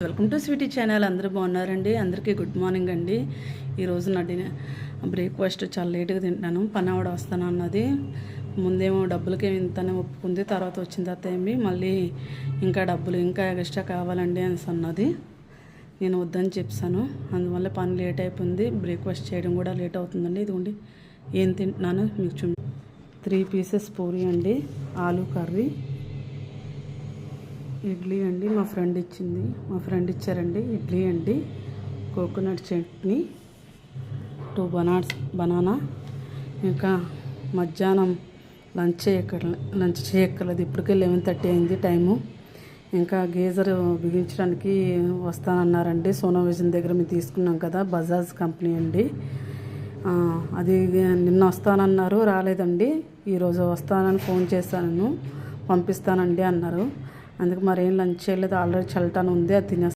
Welcome to Sweety channel. అందరూ బాగున్నారండి? అందరికీ గుడ్ మార్నింగ్ అండి. ఈరోజు నా బ్రేక్ఫాస్ట్ చాలా లేట్గా తింటాను. పని ఆవిడ వస్తాను అన్నది. ముందేమో డబ్బులకి ఇంతనే ఒప్పుకుంది, తర్వాత వచ్చిన తర్వాత ఏమి మళ్ళీ ఇంకా డబ్బులు ఇంకా ఎక్స్ట్రా కావాలండి అని అన్నది. నేను వద్దని చెప్పాను. అందువల్ల పని లేట్ అయిపోయింది. బ్రేక్ఫాస్ట్ చేయడం కూడా లేట్ అవుతుందండి. ఇదిగోండి ఏం తింటున్నాను మీకు 3 పీసెస్ పూరి అండి, ఆలూ కర్రీ, ఇడ్లీ అండి. మా ఫ్రెండ్ ఇచ్చారండి ఇడ్లీ అండి. Coconut chutney, 2 banana. ఇంకా మధ్యాహ్నం లంచ్ చేయక్కర్లేదు, ఇప్పటికే 11:30 అయింది టైము. ఇంకా గీజర్ బిగించడానికి వస్తానన్నారండి. సోనా విజన్ దగ్గర మేము తీసుకున్నాం కదా, బజాజ్ కంపెనీ అండి. అది నిన్న వస్తానన్నారు, రాలేదండి. ఈరోజు వస్తానని ఫోన్ చేశాను, పంపిస్తానండి అన్నారు. అందుకు మరేం లంచ్ చేయలేదు, ఆల్రెడీ చల్టాన్ ఉంది, అది తినేస్తాను.